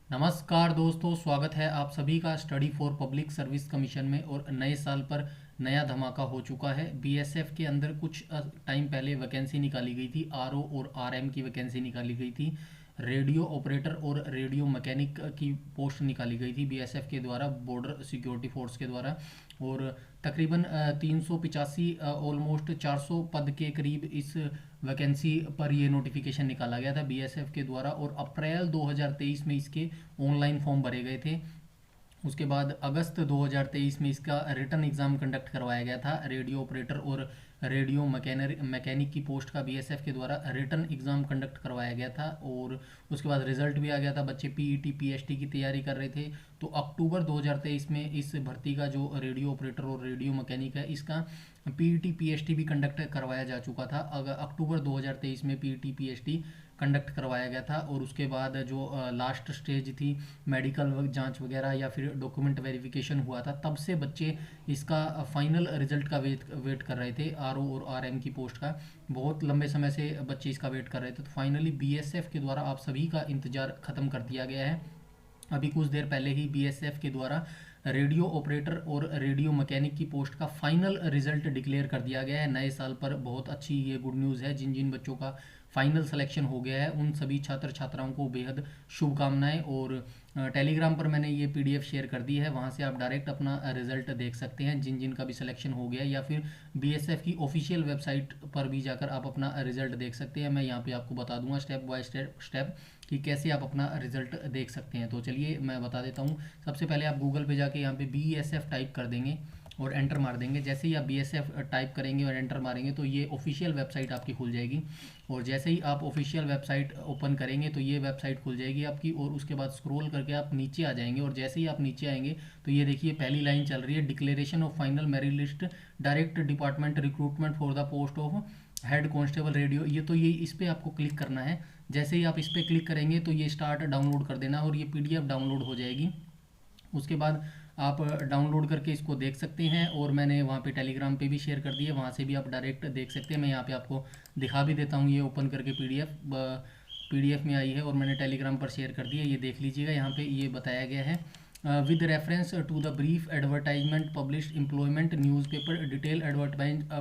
नमस्कार दोस्तों, स्वागत है आप सभी का study for public service commission में। और नए साल पर नया धमाका हो चुका है। बीएसएफ के अंदर कुछ टाइम पहले वैकेंसी निकाली गई थी, आरओ और आरएम की वैकेंसी निकाली गई थी। रेडियो ऑपरेटर और रेडियो मैकेनिक की पोस्ट निकाली गई थी बीएसएफ के द्वारा, बॉर्डर सिक्योरिटी फोर्स के द्वारा। और तकरीबन 385 ऑलमोस्ट 400 पद के करीब इस वैकेंसी पर ये नोटिफिकेशन निकाला गया था बीएसएफ के द्वारा। और अप्रैल 2023 में इसके ऑनलाइन फॉर्म भरे गए थे। उसके बाद अगस्त 2023 में इसका रिटर्न एग्ज़ाम कंडक्ट करवाया गया था। रेडियो ऑपरेटर और रेडियो मैकेनिक की पोस्ट का बीएसएफ के द्वारा रिटर्न एग्ज़ाम कंडक्ट करवाया गया था। और उसके बाद रिजल्ट भी आ गया था। बच्चे पीईटी पीएचटी की तैयारी कर रहे थे। तो अक्टूबर 2023 में इस भर्ती का जो रेडियो ऑपरेटर और रेडियो मैकेनिक है, इसका पीईटी पीएचटी भी कंडक्ट करवाया जा चुका था। अगर अक्टूबर 2023 में पीईटी पीएचटी कंडक्ट करवाया गया था। और उसके बाद जो लास्ट स्टेज थी, मेडिकल जांच वगैरह या फिर डॉक्यूमेंट वेरिफिकेशन हुआ था, तब से बच्चे इसका फाइनल रिजल्ट का वेट कर रहे थे। आरओ और आरएम की पोस्ट का बहुत लंबे समय से बच्चे इसका वेट कर रहे थे। तो फाइनली बीएसएफ के द्वारा आप सभी का इंतजार ख़त्म कर दिया गया है। अभी कुछ देर पहले ही बीएसएफ के द्वारा रेडियो ऑपरेटर और रेडियो मैकेनिक की पोस्ट का फाइनल रिजल्ट डिक्लेयर कर दिया गया है। नए साल पर बहुत अच्छी ये गुड न्यूज़ है। जिन जिन बच्चों का फाइनल सिलेक्शन हो गया है, उन सभी छात्र छात्राओं को बेहद शुभकामनाएं। और टेलीग्राम पर मैंने ये पीडीएफ शेयर कर दी है, वहाँ से आप डायरेक्ट अपना रिजल्ट देख सकते हैं जिन जिन का भी सिलेक्शन हो गया है। या फिर बीएसएफ की ऑफिशियल वेबसाइट पर भी जाकर आप अपना रिजल्ट देख सकते हैं। मैं यहाँ पे आपको बता दूंगा स्टेप बाय स्टेप कि कैसे आप अपना रिजल्ट देख सकते हैं। तो चलिए मैं बता देता हूँ। सबसे पहले आप गूगल पे जाके यहाँ पे बीएसएफ टाइप कर देंगे और एंटर मार देंगे। जैसे ही आप बीएसएफ टाइप करेंगे और एंटर मारेंगे तो ये ऑफिशियल वेबसाइट आपकी खुल जाएगी। और जैसे ही आप ऑफिशियल वेबसाइट ओपन करेंगे तो ये वेबसाइट खुल जाएगी आपकी। और उसके बाद स्क्रॉल करके आप नीचे आ जाएंगे। और जैसे ही आप नीचे आएंगे तो ये देखिए पहली लाइन चल रही है, declaration of final merit list direct department recruitment for the post of head constable radio. ये इस पर आपको क्लिक करना है। जैसे ही आप इस पर क्लिक करेंगे तो ये स्टार्ट डाउनलोड कर देना और ये पीडीएफ डाउनलोड हो जाएगी। उसके बाद आप डाउनलोड करके इसको देख सकते हैं। और मैंने वहाँ पे टेलीग्राम पे भी शेयर कर दी है, वहाँ से भी आप डायरेक्ट देख सकते हैं। मैं यहाँ पे आपको दिखा भी देता हूँ, ये ओपन करके पीडीएफ में आई है और मैंने टेलीग्राम पर शेयर कर दी है। ये देख लीजिएगा, यहाँ पे ये बताया गया है with reference to the brief advertisement published employment newspaper detail advertisement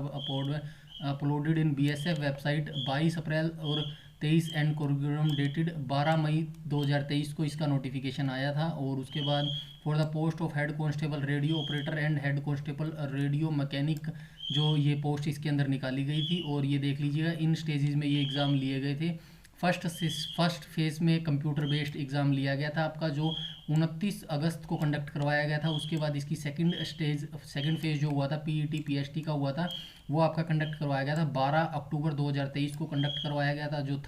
uploaded in BSF website 22 April और 23 एंड कोरिकुलम डेटेड 12 मई 2023 को इसका नोटिफिकेशन आया था। और उसके बाद for the post of head constable radio operator and head constable radio mechanic, जो ये पोस्ट इसके अंदर निकाली गई थी। और ये देख लीजिएगा इन स्टेजेस में ये एग्ज़ाम लिए गए थे। फर्स्ट फेज़ में कंप्यूटर बेस्ड एग्ज़ाम लिया गया था आपका, जो 29 अगस्त को कंडक्ट करवाया गया था। उसके बाद इसकी सेकंड फेज़ जो हुआ था पीईटी पीएचटी का हुआ था, वो आपका कंडक्ट करवाया गया था 12 अक्टूबर 2023 को कंडक्ट करवाया गया था। जो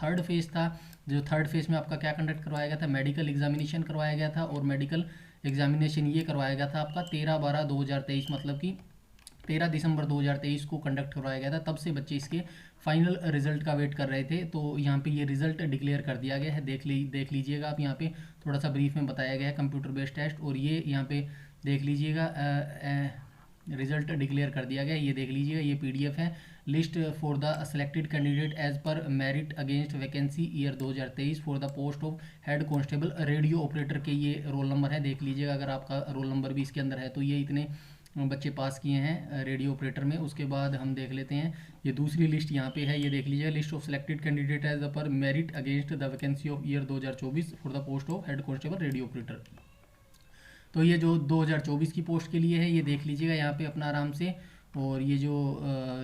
थर्ड फेज़ में आपका क्या कंडक्ट करवाया गया था, मेडिकल एग्जामिनेशन करवाया गया था। और मेडिकल एग्जामिनेशन ये करवाया गया था आपका 13/12/2023, मतलब कि 13 दिसंबर 2023 को कंडक्ट करवाया गया था। तब से बच्चे इसके फाइनल रिजल्ट का वेट कर रहे थे। तो यहाँ पे ये रिजल्ट डिक्लेयर कर दिया गया है। देख लीजिएगा आप, यहाँ पे थोड़ा सा ब्रीफ में बताया गया है कंप्यूटर बेस्ड टेस्ट। और ये यहाँ पे देख लीजिएगा रिजल्ट डिक्लेयर कर दिया गया। ये देख लीजिएगा, ये पीडीएफ है। List for the selected candidate as per merit against vacancy year 2023 for the post of head constable radio operator के ये रोल नंबर है। देख लीजिएगा, अगर आपका रोल नंबर भी इसके अंदर है तो ये इतने बच्चे पास किए हैं रेडियो ऑपरेटर में। उसके बाद हम देख लेते हैं, ये दूसरी लिस्ट यहाँ पे है। ये देख लीजिए, list of selected candidate as per merit against the vacancy of year 2024 for the post of head constable radio operator. तो ये जो 2024 की पोस्ट के लिए है, ये देख लीजिएगा यहाँ पे अपना आराम से। और ये जो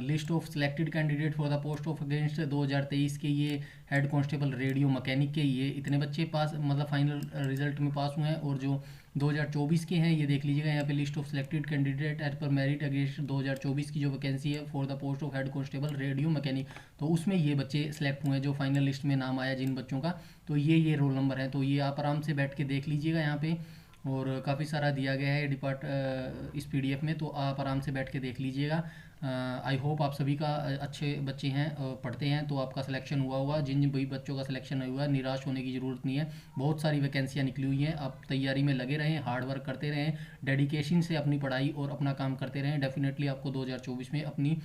list of selected candidate for the post of against 2023 के ये हेड कांस्टेबल रेडियो मैकेनिक के ये इतने बच्चे पास, मतलब फाइनल रिजल्ट में पास हुए हैं। और जो 2024 के हैं, ये देख लीजिएगा यहाँ पे list of selected candidate as per merit against 2024 की जो वैकेंसी है for the post of head constable radio mechanic, तो उसमें ये बच्चे सेलेक्ट हुए हैं जो फाइनल लिस्ट में नाम आया जिन बच्चों का। तो ये रोल नंबर है। तो ये आप आराम से बैठ के देख लीजिएगा यहाँ पे। और काफ़ी सारा दिया गया है इस पीडीएफ में, तो आप आराम से बैठ के देख लीजिएगा। आई होप आप सभी का अच्छे बच्चे हैं, पढ़ते हैं, तो आपका सिलेक्शन हुआ होगा। जिन जिन भी बच्चों का सिलेक्शन नहीं हुआ, निराश होने की ज़रूरत नहीं है। बहुत सारी वैकेंसियाँ निकली हुई हैं। आप तैयारी में लगे रहें, हार्ड वर्क करते रहें, डेडिकेशन से अपनी पढ़ाई और अपना काम करते रहें। डेफिनेटली आपको 2024 में अपनी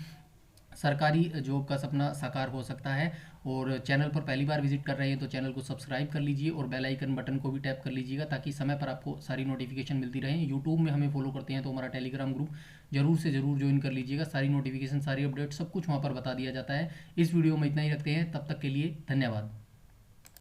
सरकारी जॉब का सपना साकार हो सकता है। और चैनल पर पहली बार विजिट कर रहे हैं तो चैनल को सब्सक्राइब कर लीजिए और बेल आइकन बटन को भी टैप कर लीजिएगा, ताकि समय पर आपको सारी नोटिफिकेशन मिलती रहें। यूट्यूब में हमें फॉलो करते हैं तो हमारा टेलीग्राम ग्रुप जरूर से जरूर ज्वाइन कर लीजिएगा। सारी नोटिफिकेशन, सारी अपडेट, सब कुछ वहाँ पर बता दिया जाता है। इस वीडियो में इतना ही रखते हैं, तब तक के लिए धन्यवाद।